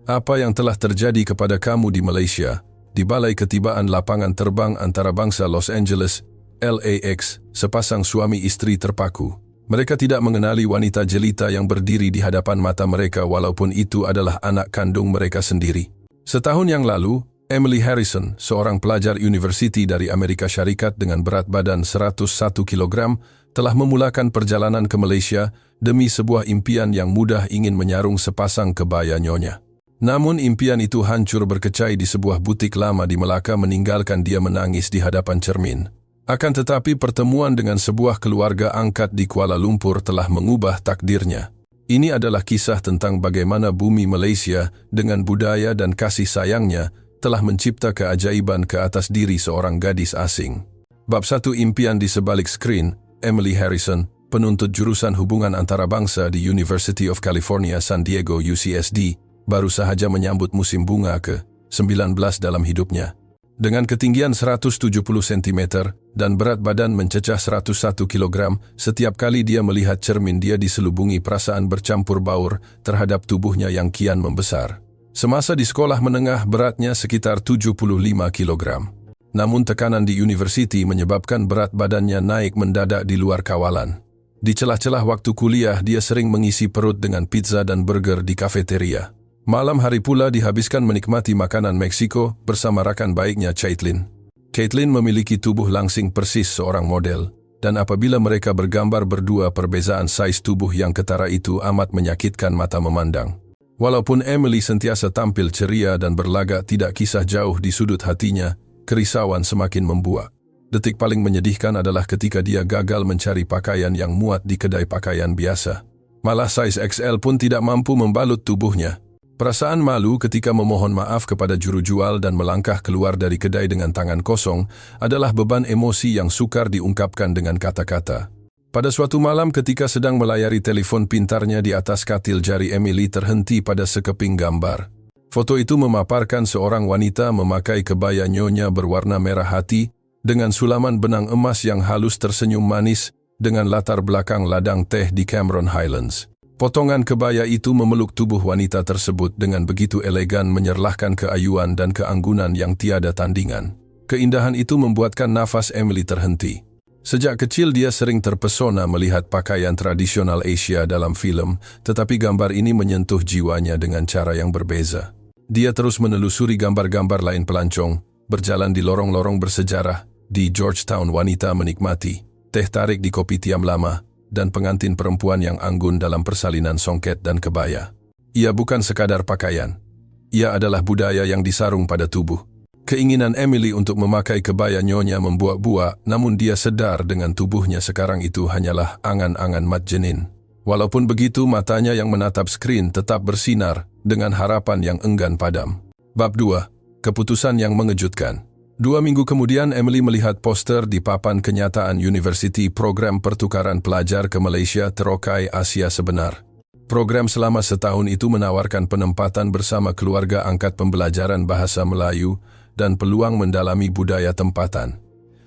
Apa yang telah terjadi kepada kamu di Malaysia, di Balai Ketibaan Lapangan Terbang Antarabangsa Los Angeles, LAX, sepasang suami istri terpaku. Mereka tidak mengenali wanita jelita yang berdiri di hadapan mata mereka walaupun itu adalah anak kandung mereka sendiri. Setahun yang lalu, Emily Harrison, seorang pelajar universiti dari Amerika Syarikat dengan berat badan 101 kg, telah memulakan perjalanan ke Malaysia demi sebuah impian yang mudah ingin menyarung sepasang kebaya nyonya. Namun impian itu hancur berkecai di sebuah butik lama di Melaka meninggalkan dia menangis di hadapan cermin. Akan tetapi pertemuan dengan sebuah keluarga angkat di Kuala Lumpur telah mengubah takdirnya. Ini adalah kisah tentang bagaimana bumi Malaysia dengan budaya dan kasih sayangnya telah mencipta keajaiban ke atas diri seorang gadis asing. Bab 1 impian di sebalik skrin, Emily Harrison, penuntut jurusan hubungan antarabangsa di University of California San Diego UCSD, baru sahaja menyambut musim bunga ke-19 dalam hidupnya. Dengan ketinggian 170 cm dan berat badan mencecah 101 kg, setiap kali dia melihat cermin dia diselubungi perasaan bercampur baur terhadap tubuhnya yang kian membesar. Semasa di sekolah menengah beratnya sekitar 75 kg. Namun tekanan di universiti menyebabkan berat badannya naik mendadak di luar kawalan. Di celah-celah waktu kuliah dia sering mengisi perut dengan pizza dan burger di kafeteria. Malam hari pula dihabiskan menikmati makanan Meksiko bersama rakan baiknya Caitlin. Caitlin memiliki tubuh langsing persis seorang model, dan apabila mereka bergambar berdua perbezaan saiz tubuh yang ketara itu amat menyakitkan mata memandang. Walaupun Emily sentiasa tampil ceria dan berlagak tidak kisah jauh di sudut hatinya, kerisauan semakin membuak. Detik paling menyedihkan adalah ketika dia gagal mencari pakaian yang muat di kedai pakaian biasa. Malah saiz XL pun tidak mampu membalut tubuhnya. Perasaan malu ketika memohon maaf kepada juru jual dan melangkah keluar dari kedai dengan tangan kosong adalah beban emosi yang sukar diungkapkan dengan kata-kata. Pada suatu malam ketika sedang melayari telepon pintarnya di atas katil jari Emily terhenti pada sekeping gambar. Foto itu memaparkan seorang wanita memakai kebaya nyonya berwarna merah hati dengan sulaman benang emas yang halus tersenyum manis dengan latar belakang ladang teh di Cameron Highlands. Potongan kebaya itu memeluk tubuh wanita tersebut dengan begitu elegan menyerlahkan keayuan dan keanggunan yang tiada tandingan. Keindahan itu membuatkan nafas Emily terhenti. Sejak kecil dia sering terpesona melihat pakaian tradisional Asia dalam film, tetapi gambar ini menyentuh jiwanya dengan cara yang berbeza. Dia terus menelusuri gambar-gambar lain pelancong, berjalan di lorong-lorong bersejarah, di Georgetown wanita menikmati, teh tarik di kopi tiam lama, dan pengantin perempuan yang anggun dalam persalinan songket dan kebaya. Ia bukan sekadar pakaian. Ia adalah budaya yang disarung pada tubuh. Keinginan Emily untuk memakai kebaya nyonya membuak-buak, namun dia sedar dengan tubuhnya sekarang itu hanyalah angan-angan mat jenin. Walaupun begitu, matanya yang menatap skrin tetap bersinar dengan harapan yang enggan padam. Bab 2. Keputusan yang mengejutkan. 2 minggu kemudian, Emily melihat poster di papan kenyataan University Program Pertukaran Pelajar ke Malaysia Terokai Asia Sebenar. Program selama setahun itu menawarkan penempatan bersama keluarga angkat pembelajaran bahasa Melayu dan peluang mendalami budaya tempatan.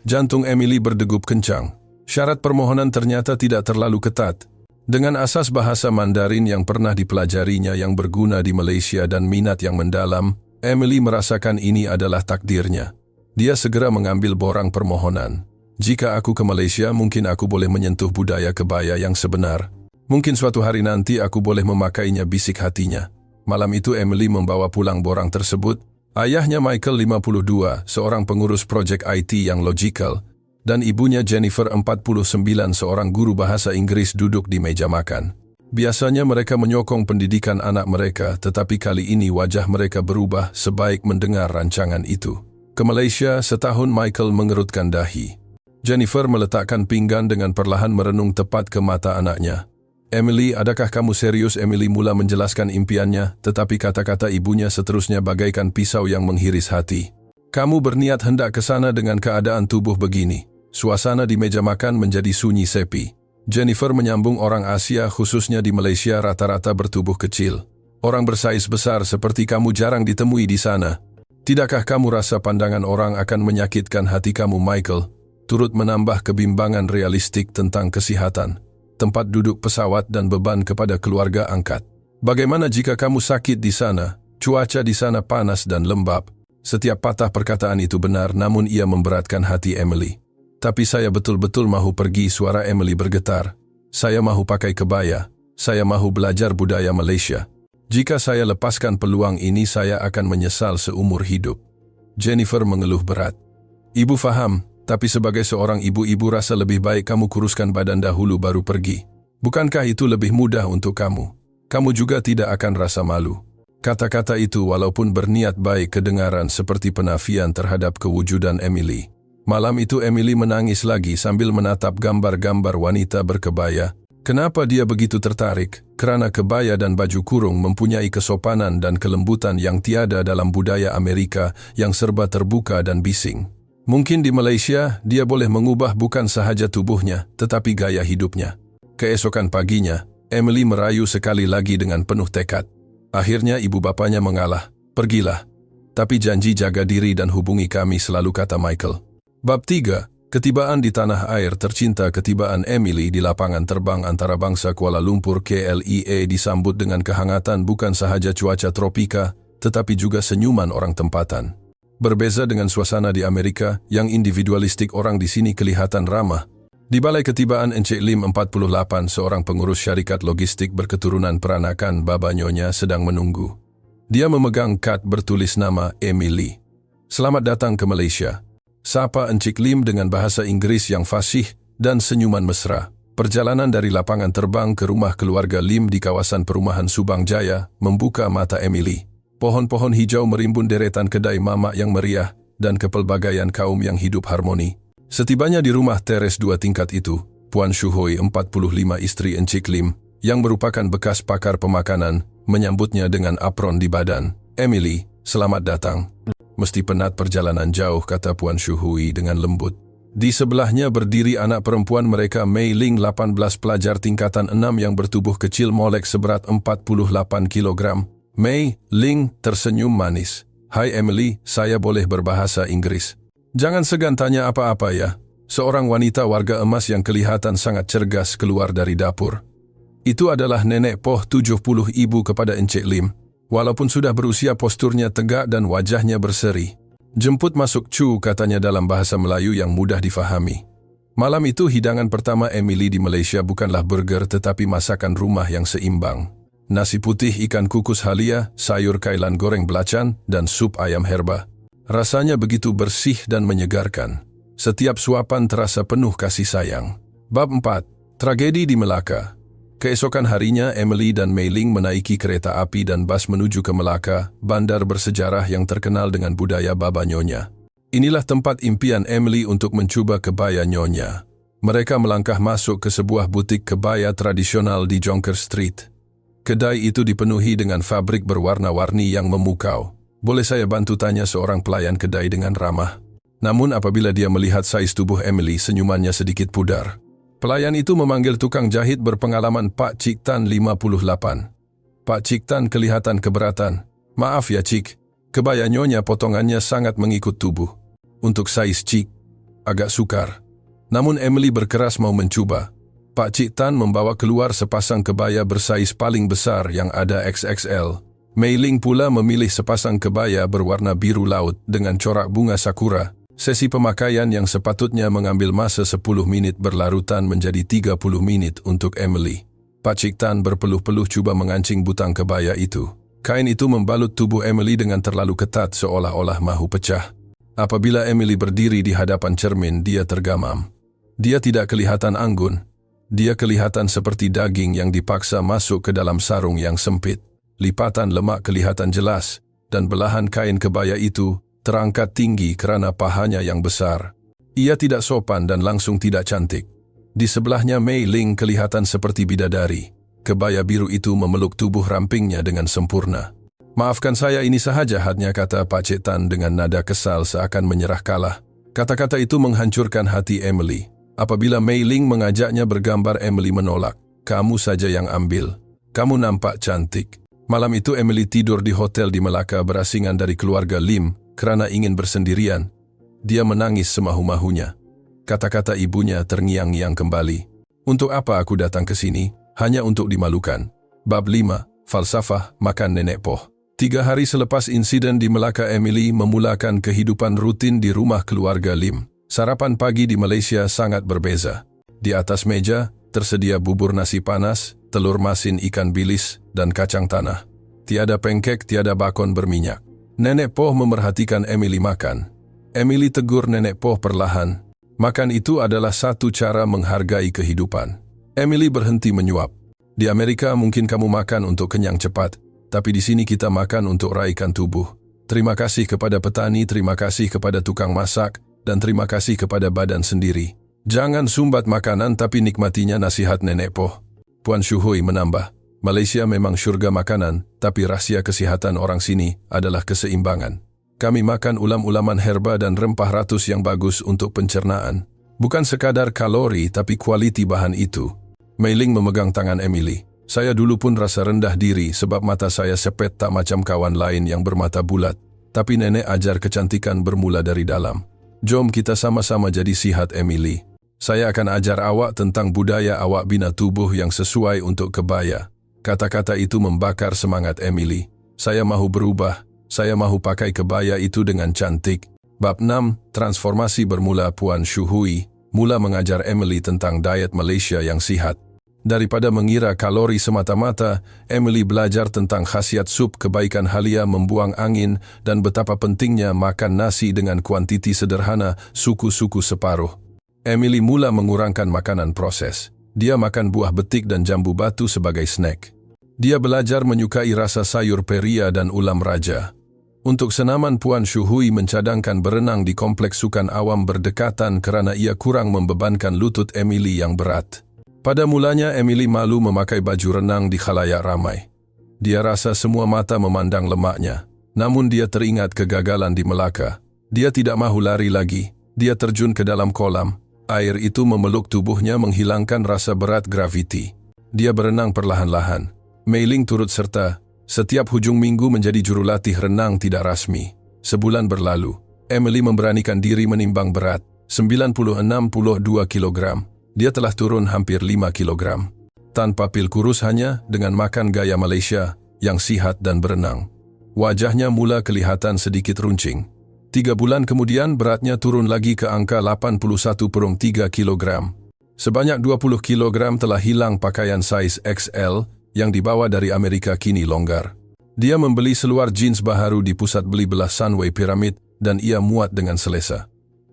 Jantung Emily berdegup kencang. Syarat permohonan ternyata tidak terlalu ketat. Dengan asas bahasa Mandarin yang pernah dipelajarinya yang berguna di Malaysia dan minat yang mendalam, Emily merasakan ini adalah takdirnya. Dia segera mengambil borang permohonan. Jika aku ke Malaysia, mungkin aku boleh menyentuh budaya kebaya yang sebenar. Mungkin suatu hari nanti aku boleh memakainya, bisik hatinya. Malam itu Emily membawa pulang borang tersebut. Ayahnya Michael 52, seorang pengurus proyek IT yang logikal, dan ibunya Jennifer 49, seorang guru bahasa Inggris duduk di meja makan. Biasanya mereka menyokong pendidikan anak mereka, tetapi kali ini wajah mereka berubah sebaik mendengar rancangan itu. Ke Malaysia, setahun Michael mengerutkan dahi. Jennifer meletakkan pinggan dengan perlahan merenung tepat ke mata anaknya. Emily, adakah kamu serius? Emily mula menjelaskan impiannya, tetapi kata-kata ibunya seterusnya bagaikan pisau yang menghiris hati. Kamu berniat hendak ke sana dengan keadaan tubuh begini. Suasana di meja makan menjadi sunyi sepi. Jennifer menyambung, orang Asia khususnya di Malaysia rata-rata bertubuh kecil. Orang bersaiz besar seperti kamu jarang ditemui di sana. Tidakkah kamu rasa pandangan orang akan menyakitkan hati kamu, Michael? Turut menambah kebimbangan realistik tentang kesihatan, tempat duduk pesawat dan beban kepada keluarga angkat. Bagaimana jika kamu sakit di sana? Cuaca di sana panas dan lembab. Setiap patah perkataan itu benar, namun ia memberatkan hati Emily. Tapi saya betul-betul mahu pergi, suara Emily bergetar. Saya mahu pakai kebaya. Saya mahu belajar budaya Malaysia. Jika saya lepaskan peluang ini, saya akan menyesal seumur hidup. Jennifer mengeluh berat. Ibu faham, tapi sebagai seorang ibu rasa lebih baik kamu kuruskan badan dahulu baru pergi. Bukankah itu lebih mudah untuk kamu? Kamu juga tidak akan rasa malu. Kata-kata itu walaupun berniat baik kedengaran seperti penafian terhadap kewujudan Emily. Malam itu Emily menangis lagi sambil menatap gambar-gambar wanita berkebaya. Kenapa dia begitu tertarik? Kerana kebaya dan baju kurung mempunyai kesopanan dan kelembutan yang tiada dalam budaya Amerika yang serba terbuka dan bising. Mungkin di Malaysia, dia boleh mengubah bukan sahaja tubuhnya, tetapi gaya hidupnya. Keesokan paginya, Emily merayu sekali lagi dengan penuh tekad. Akhirnya ibu bapanya mengalah. Pergilah. Tapi janji jaga diri dan hubungi kami selalu, kata Michael. Bab 3. Ketibaan di tanah air tercinta. Ketibaan Emily di lapangan terbang antarabangsa Kuala Lumpur KLIA disambut dengan kehangatan bukan sahaja cuaca tropika, tetapi juga senyuman orang tempatan. Berbeza dengan suasana di Amerika, yang individualistik, orang di sini kelihatan ramah. Di Balai Ketibaan Encik Lim 48, seorang pengurus syarikat logistik berketurunan peranakan, Baba Nyonya sedang menunggu. Dia memegang kad bertulis nama Emily. Selamat datang ke Malaysia. Sapa Encik Lim dengan bahasa Inggris yang fasih dan senyuman mesra. Perjalanan dari lapangan terbang ke rumah keluarga Lim di kawasan perumahan Subang Jaya membuka mata Emily. Pohon-pohon hijau merimbun, deretan kedai mamak yang meriah, dan kepelbagaian kaum yang hidup harmoni. Setibanya di rumah teres 2 tingkat itu, Puan Shuhoi, 45, istri Encik Lim, yang merupakan bekas pakar pemakanan, menyambutnya dengan apron di badan. Emily, selamat datang. Mesti penat perjalanan jauh, kata Puan Shuhoi dengan lembut. Di sebelahnya berdiri anak perempuan mereka, Mei Ling, 18, pelajar tingkatan 6 yang bertubuh kecil molek seberat 48 kg. Mei Ling tersenyum manis. Hai Emily, saya boleh berbahasa Inggris? Jangan segan tanya apa-apa ya. Seorang wanita warga emas yang kelihatan sangat cergas keluar dari dapur. Itu adalah nenek Poh 70 ibu kepada Encik Lim. Walaupun sudah berusia, posturnya tegak dan wajahnya berseri. Jemput masuk cu, katanya dalam bahasa Melayu yang mudah difahami. Malam itu hidangan pertama Emily di Malaysia bukanlah burger tetapi masakan rumah yang seimbang. Nasi putih ikan kukus halia, sayur kailan goreng belacan, dan sup ayam herba. Rasanya begitu bersih dan menyegarkan. Setiap suapan terasa penuh kasih sayang. Bab 4. Tragedi di Melaka. Keesokan harinya, Emily dan Mei Ling menaiki kereta api dan bas menuju ke Melaka, bandar bersejarah yang terkenal dengan budaya Baba Nyonya. Inilah tempat impian Emily untuk mencuba kebaya Nyonya. Mereka melangkah masuk ke sebuah butik kebaya tradisional di Jonker Street. Kedai itu dipenuhi dengan fabrik berwarna-warni yang memukau. Boleh saya bantu, tanya seorang pelayan kedai dengan ramah. Namun apabila dia melihat saiz tubuh Emily, senyumannya sedikit pudar. Pelayan itu memanggil tukang jahit berpengalaman, Pak Cik Tan, 58. Pak Cik Tan kelihatan keberatan. Maaf ya Cik, kebaya Nyonya potongannya sangat mengikut tubuh. Untuk saiz Cik, agak sukar. Namun Emily berkeras mau mencuba. Pak Cik Tan membawa keluar sepasang kebaya bersaiz paling besar yang ada, XXL. Mei Ling pula memilih sepasang kebaya berwarna biru laut dengan corak bunga sakura. Sesi pemakaian yang sepatutnya mengambil masa 10 menit berlarutan menjadi 30 menit untuk Emily. Pak Cik Tan berpeluh-peluh cuba mengancing butang kebaya itu. Kain itu membalut tubuh Emily dengan terlalu ketat seolah-olah mahu pecah. Apabila Emily berdiri di hadapan cermin, dia tergamam. Dia tidak kelihatan anggun. Dia kelihatan seperti daging yang dipaksa masuk ke dalam sarung yang sempit. Lipatan lemak kelihatan jelas, dan belahan kain kebaya itu terangkat tinggi kerana pahanya yang besar. Ia tidak sopan dan langsung tidak cantik. Di sebelahnya Mei Ling kelihatan seperti bidadari. Kebaya biru itu memeluk tubuh rampingnya dengan sempurna. Maafkan saya, ini sahaja hadnya, kata Pak Cik Tan dengan nada kesal seakan menyerah kalah. Kata-kata itu menghancurkan hati Emily. Apabila Mei Ling mengajaknya bergambar, Emily menolak. Kamu saja yang ambil. Kamu nampak cantik. Malam itu Emily tidur di hotel di Melaka berasingan dari keluarga Lim kerana ingin bersendirian. Dia menangis semahu-mahunya. Kata-kata ibunya terngiang-ngiang kembali. Untuk apa aku datang ke sini? Hanya untuk dimalukan. Bab 5. Falsafah makan nenek Poh. 3 hari selepas insiden di Melaka, Emily memulakan kehidupan rutin di rumah keluarga Lim. Sarapan pagi di Malaysia sangat berbeza. Di atas meja, tersedia bubur nasi panas, telur masin ikan bilis, dan kacang tanah. Tiada pancake, tiada bakon berminyak. Nenek Poh memerhatikan Emily makan. Emily tegur Nenek Poh perlahan. Makan itu adalah satu cara menghargai kehidupan. Emily berhenti menyuap. Di Amerika mungkin kamu makan untuk kenyang cepat, tapi di sini kita makan untuk raikan tubuh. Terima kasih kepada petani, terima kasih kepada tukang masak, dan terima kasih kepada badan sendiri. Jangan sumbat makanan tapi nikmatinya, nasihat Nenek Poh. Puan Shuhui menambah, Malaysia memang syurga makanan, tapi rahsia kesihatan orang sini adalah keseimbangan. Kami makan ulam-ulaman herba dan rempah ratus yang bagus untuk pencernaan. Bukan sekadar kalori tapi kualiti bahan itu. Mei Ling memegang tangan Emily. Saya dulu pun rasa rendah diri sebab mata saya sepet tak macam kawan lain yang bermata bulat. Tapi nenek ajar kecantikan bermula dari dalam. Jom kita sama-sama jadi sihat, Emily. Saya akan ajar awak tentang budaya awak bina tubuh yang sesuai untuk kebaya. Kata-kata itu membakar semangat Emily. Saya mahu berubah. Saya mahu pakai kebaya itu dengan cantik. Bab 6, transformasi bermula. Puan Shuhui mula mengajar Emily tentang diet Malaysia yang sihat. Daripada mengira kalori semata-mata, Emily belajar tentang khasiat sup, kebaikan halia membuang angin, dan betapa pentingnya makan nasi dengan kuantiti sederhana, suku-suku separuh. Emily mula mengurangkan makanan proses. Dia makan buah betik dan jambu batu sebagai snack. Dia belajar menyukai rasa sayur peria dan ulam raja. Untuk senaman, Puan Shuhui mencadangkan berenang di kompleks sukan awam berdekatan kerana ia kurang membebankan lutut Emily yang berat. Pada mulanya, Emily malu memakai baju renang di khalayak ramai. Dia rasa semua mata memandang lemaknya. Namun dia teringat kegagalan di Melaka. Dia tidak mahu lari lagi. Dia terjun ke dalam kolam. Air itu memeluk tubuhnya menghilangkan rasa berat graviti. Dia berenang perlahan-lahan. Mei Ling turut serta. Setiap hujung minggu menjadi jurulatih renang tidak rasmi. Sebulan berlalu. Emily memberanikan diri menimbang berat. 62 kilogram. Dia telah turun hampir 5 kilogram. Tanpa pil kurus, hanya dengan makan gaya Malaysia yang sihat dan berenang. Wajahnya mula kelihatan sedikit runcing. 3 bulan kemudian beratnya turun lagi ke angka 81,3 kilogram. Sebanyak 20 kilogram telah hilang. Pakaian saiz XL yang dibawa dari Amerika kini longgar. Dia membeli seluar jeans baharu di pusat beli belah Sunway Pyramid dan ia muat dengan selesa.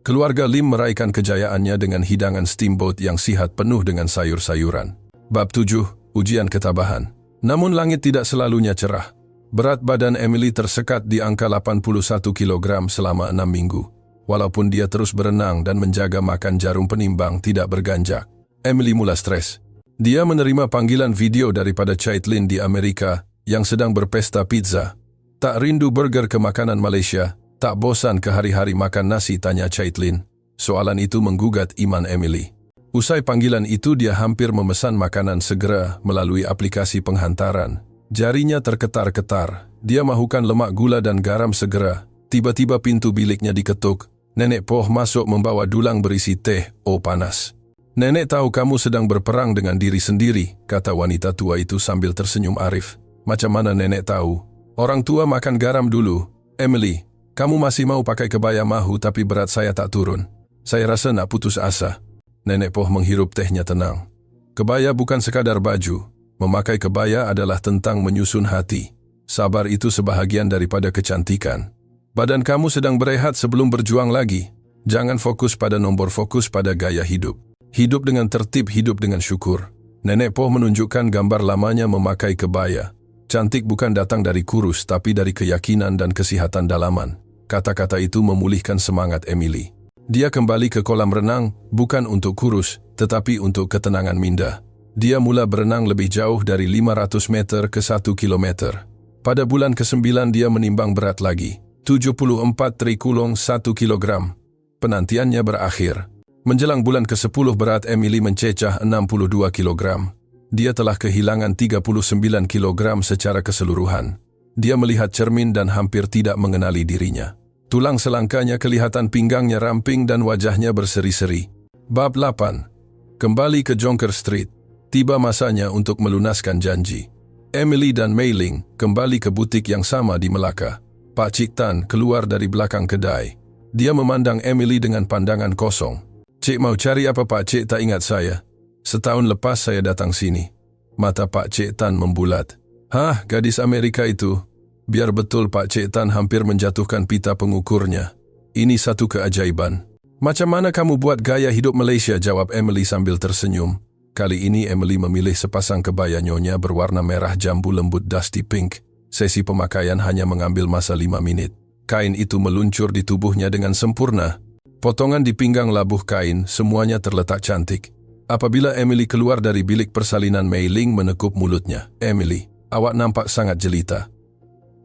Keluarga Lim meraihkan kejayaannya dengan hidangan steamboat yang sihat penuh dengan sayur-sayuran. Bab 7, ujian ketabahan. Namun langit tidak selalunya cerah. Berat badan Emily tersekat di angka 81 kilogram selama 6 minggu. Walaupun dia terus berenang dan menjaga makan, jarum penimbang tidak berganjak. Emily mula stres. Dia menerima panggilan video daripada Caitlin di Amerika yang sedang berpesta pizza. Tak rindu burger ke makanan Malaysia? Tak bosan ke hari-hari makan nasi, tanya Caitlin. Soalan itu menggugat iman Emily. Usai panggilan itu, dia hampir memesan makanan segera melalui aplikasi penghantaran. Jarinya terketar-ketar. Dia mahukan lemak, gula dan garam segera. Tiba-tiba pintu biliknya diketuk. Nenek Poh masuk membawa dulang berisi teh panas. Nenek tahu kamu sedang berperang dengan diri sendiri, kata wanita tua itu sambil tersenyum arif. Macam mana nenek tahu? Orang tua makan garam dulu. Emily, kamu masih mau pakai kebaya? Mahu, tapi berat saya tak turun. Saya rasa nak putus asa. Nenek Poh menghirup tehnya tenang. Kebaya bukan sekadar baju. Memakai kebaya adalah tentang menyusun hati. Sabar itu sebahagian daripada kecantikan. Badan kamu sedang berehat sebelum berjuang lagi. Jangan fokus pada nombor, fokus pada gaya hidup. Hidup dengan tertib, hidup dengan syukur. Nenek Poh menunjukkan gambar lamanya memakai kebaya. Cantik bukan datang dari kurus, tapi dari keyakinan dan kesihatan dalaman. Kata-kata itu memulihkan semangat Emily. Dia kembali ke kolam renang, bukan untuk kurus, tetapi untuk ketenangan minda. Dia mula berenang lebih jauh dari 500 meter ke 1 kilometer. Pada bulan ke-9 dia menimbang berat lagi, 74,1 kilogram. Penantiannya berakhir. Menjelang bulan ke-10 berat Emily mencecah 62 kilogram. Dia telah kehilangan 39 kilogram secara keseluruhan. Dia melihat cermin dan hampir tidak mengenali dirinya. Tulang selangkanya kelihatan, pinggangnya ramping dan wajahnya berseri-seri. Bab 8. Kembali ke Jonker Street. Tiba masanya untuk melunaskan janji. Emily dan Mei Ling kembali ke butik yang sama di Melaka. Pak Cik Tan keluar dari belakang kedai. Dia memandang Emily dengan pandangan kosong. "Cik mau cari apa Pak Cik tak ingat saya? Setahun lepas saya datang sini." Mata Pak Cik Tan membulat. "Hah, gadis Amerika itu? Biar betul Pak Cik Tan hampir menjatuhkan pita pengukurnya. Ini satu keajaiban." "Macam mana kamu buat gaya hidup Malaysia?" jawab Emily sambil tersenyum. Kali ini Emily memilih sepasang kebaya nyonya berwarna merah jambu lembut dusty pink. Sesi pemakaian hanya mengambil masa 5 menit. Kain itu meluncur di tubuhnya dengan sempurna. Potongan di pinggang labuh kain, semuanya terletak cantik. Apabila Emily keluar dari bilik persalinan, Mei Ling menekuk mulutnya. "Emily, awak nampak sangat jelita."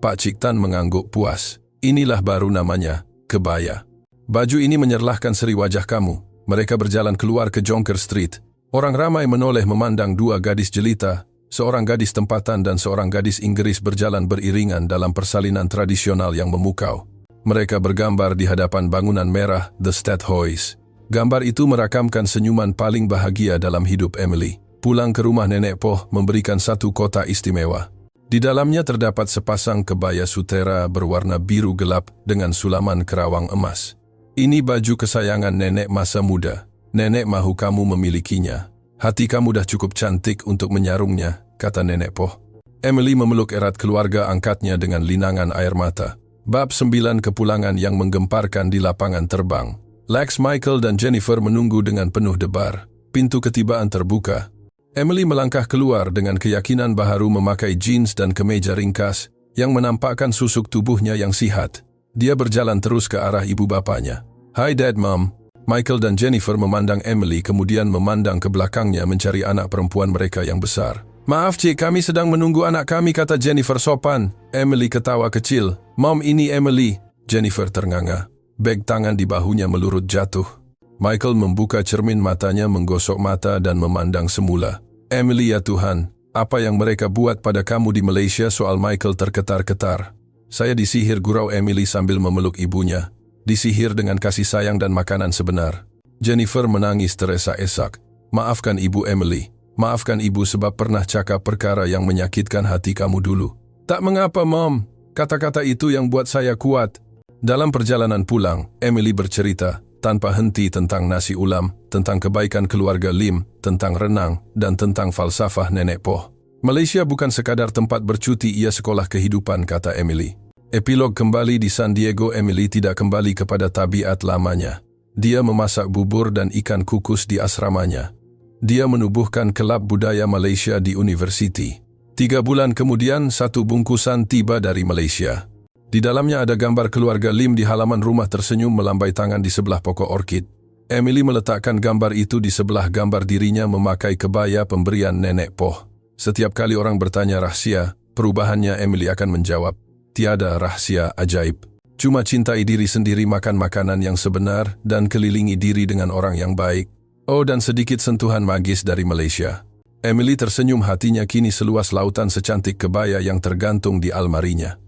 Pak Cik Tan mengangguk puas. "Inilah baru namanya, kebaya. Baju ini menyerlahkan seri wajah kamu." Mereka berjalan keluar ke Jonker Street. Orang ramai menoleh memandang dua gadis jelita, seorang gadis tempatan dan seorang gadis Inggris berjalan beriringan dalam persalinan tradisional yang memukau. Mereka bergambar di hadapan bangunan merah The Stadhuis. Gambar itu merakamkan senyuman paling bahagia dalam hidup Emily. Pulang ke rumah nenek Poh memberikan satu kota istimewa. Di dalamnya terdapat sepasang kebaya sutera berwarna biru gelap dengan sulaman kerawang emas. "Ini baju kesayangan nenek masa muda. Nenek mahu kamu memilikinya. Hati kamu dah cukup cantik untuk menyarungnya," kata nenek Poh. Emily memeluk erat keluarga angkatnya dengan linangan air mata. Bab 9 kepulangan yang menggemparkan di lapangan terbang. Lex, Michael dan Jennifer menunggu dengan penuh debar. Pintu ketibaan terbuka. Emily melangkah keluar dengan keyakinan baharu memakai jeans dan kemeja ringkas yang menampakkan susuk tubuhnya yang sihat. Dia berjalan terus ke arah ibu bapanya. "Hi Dad, Mom." Michael dan Jennifer memandang Emily kemudian memandang ke belakangnya mencari anak perempuan mereka yang besar. "Maaf Cik, kami sedang menunggu anak kami," kata Jennifer sopan. Emily ketawa kecil. "Mom, ini Emily." Jennifer ternganga. Beg tangan di bahunya melurut jatuh. Michael membuka cermin matanya, menggosok mata dan memandang semula. "Emily, ya Tuhan, apa yang mereka buat pada kamu di Malaysia?" soal Michael terketar-ketar. "Saya disihir," gurau Emily sambil memeluk ibunya. "Disihir dengan kasih sayang dan makanan sebenar." Jennifer menangis teresa-esak. "Maafkan ibu Emily. Maafkan ibu sebab pernah cakap perkara yang menyakitkan hati kamu dulu." "Tak mengapa, Mom. Kata-kata itu yang buat saya kuat." Dalam perjalanan pulang, Emily bercerita tanpa henti tentang nasi ulam, tentang kebaikan keluarga Lim, tentang renang, dan tentang falsafah nenek Poh. "Malaysia bukan sekadar tempat bercuti, ia sekolah kehidupan," kata Emily. Epilog kembali di San Diego. Emily tidak kembali kepada tabiat lamanya. Dia memasak bubur dan ikan kukus di asramanya. Dia menubuhkan kelab budaya Malaysia di universiti. 3 bulan kemudian, satu bungkusan tiba dari Malaysia. Di dalamnya ada gambar keluarga Lim di halaman rumah tersenyum melambai tangan di sebelah pokok orkid. Emily meletakkan gambar itu di sebelah gambar dirinya memakai kebaya pemberian nenek Poh. Setiap kali orang bertanya rahasia, perubahannya Emily akan menjawab, "Tiada rahasia ajaib. Cuma cintai diri sendiri, makan makanan yang sebenar, dan kelilingi diri dengan orang yang baik. Oh, dan sedikit sentuhan magis dari Malaysia." Emily tersenyum, hatinya kini seluas lautan secantik kebaya yang tergantung di almarinya.